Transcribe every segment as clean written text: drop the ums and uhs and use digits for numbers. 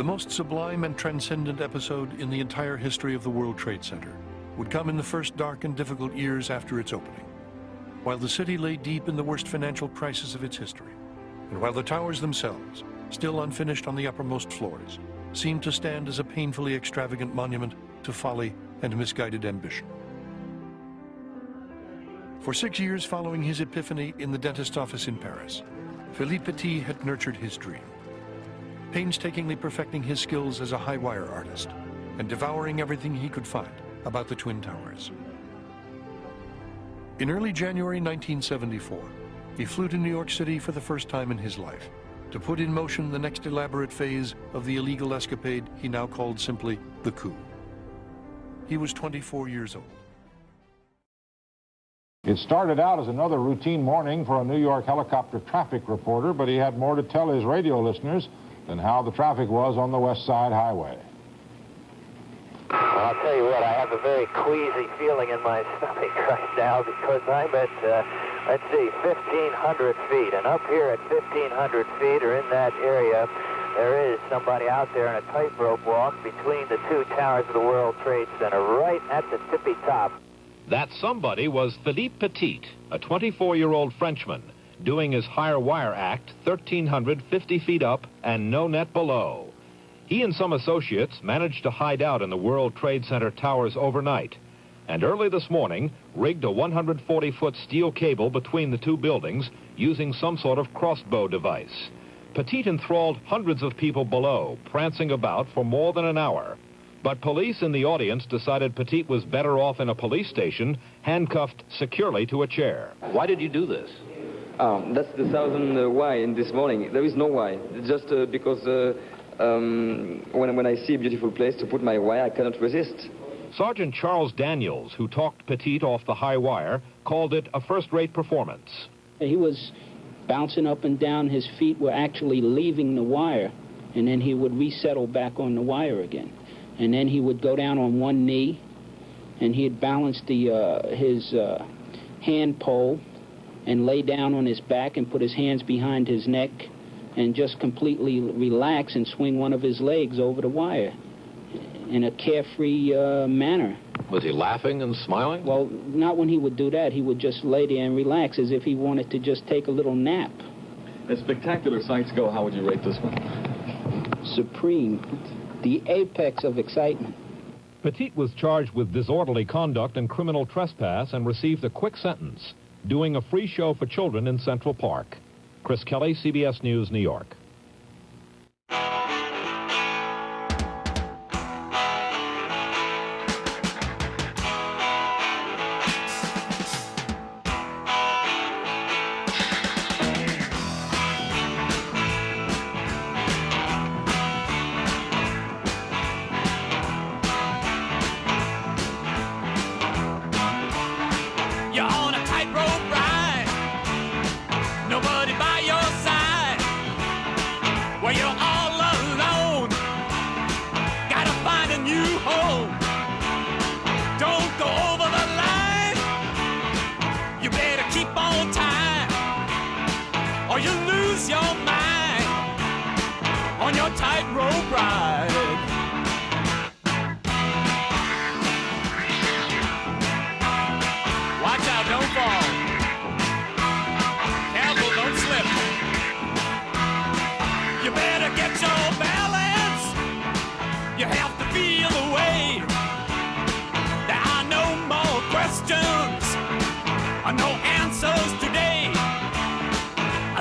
The most sublime and transcendent episode in the entire history of the World Trade Center would come in the first dark and difficult years after its opening, while the city lay deep in the worst financial crisis of its history, and while the towers themselves, still unfinished on the uppermost floors, seemed to stand as a painfully extravagant monument to folly and misguided ambition. For 6 years following his epiphany in the dentist's office in Paris, Philippe Petit had nurtured his dream, painstakingly perfecting his skills as a high-wire artist and devouring everything he could find about the Twin Towers. In early January 1974, he flew to New York City for the first time in his life to put in motion the next elaborate phase of the illegal escapade he now called simply the coup. He was 24 years old. It started out as another routine morning for a New York helicopter traffic reporter, but he had more to tell his radio listeners than how the traffic was on the West Side Highway. I'll tell you what, I have a very queasy feeling in my stomach right now because I'm at, let's see, 1,500 feet. And up here at 1,500 feet, or in that area, there is somebody out there in a tightrope walk between the two towers of the World Trade Center, right at the tippy top. That somebody was Philippe Petit, a 24-year-old Frenchman, doing his higher wire act 1,350 feet up and no net below. He and some associates managed to hide out in the World Trade Center towers overnight, and early this morning rigged a 140-foot steel cable between the two buildings using some sort of crossbow device. Petit enthralled hundreds of people below, prancing about for more than an hour. But police in the audience decided Petit was better off in a police station, handcuffed securely to a chair. Why did you do this? That's the thousand why in this morning. There is no why. Just because when I see a beautiful place to put my why, I cannot resist. Sergeant Charles Daniels, who talked Petit off the high wire, called it a first-rate performance. He was bouncing up and down. His feet were actually leaving the wire, and then he would resettle back on the wire again. And then he would go down on one knee, and he'd balance his hand pole and lay down on his back and put his hands behind his neck and just completely relax and swing one of his legs over the wire in a carefree manner. Was he laughing and smiling? Well, not when he would do that. He would just lay there and relax as if he wanted to just take a little nap. As spectacular sights go, how would you rate this one? Supreme. The apex of excitement. Petit was charged with disorderly conduct and criminal trespass and received a quick sentence, doing a free show for children in Central Park. Chris Kelly, CBS News, New York. You're all alone, gotta find a new home. Don't go over the line, you better keep on time, or you lose your mind on your tightrope ride. Watch out, don't fall. Careful, don't slip. You better get your balance. You have to feel the way. There are no more questions, no answers today.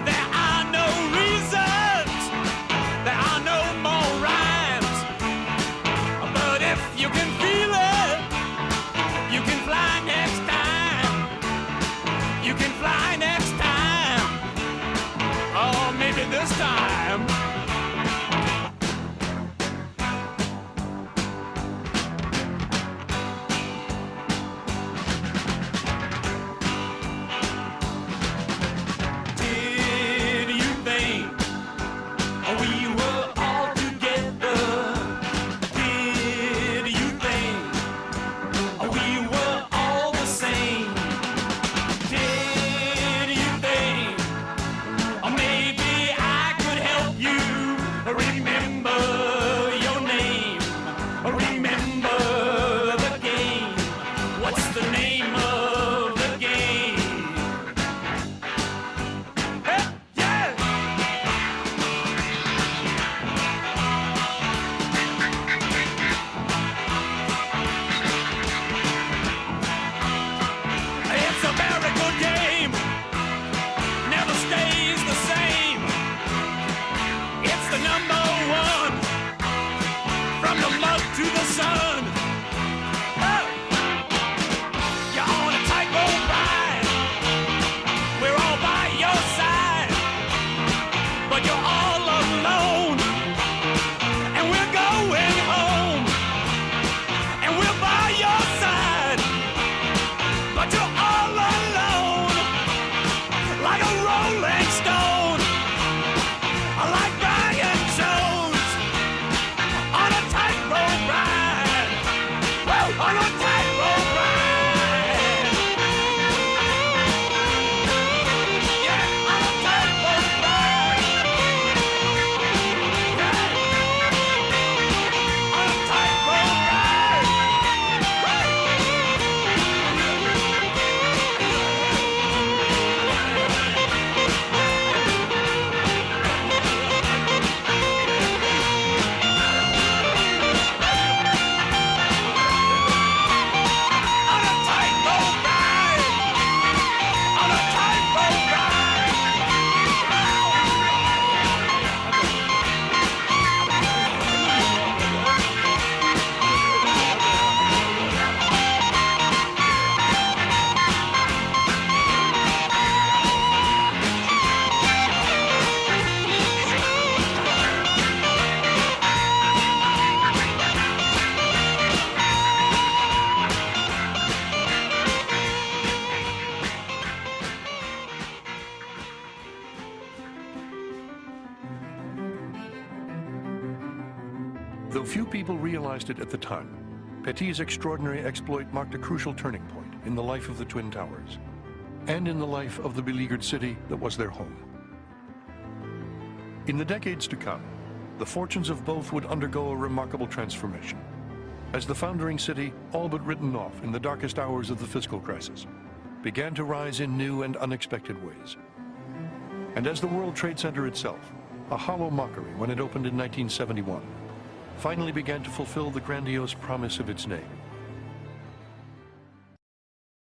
There are no reasons. There are no more rhymes. Though few people realized it at the time, Petit's extraordinary exploit marked a crucial turning point in the life of the Twin Towers and in the life of the beleaguered city that was their home. In the decades to come, the fortunes of both would undergo a remarkable transformation as the foundering city, all but written off in the darkest hours of the fiscal crisis, began to rise in new and unexpected ways. And as the World Trade Center itself, a hollow mockery when it opened in 1971, finally began to fulfill the grandiose promise of its name.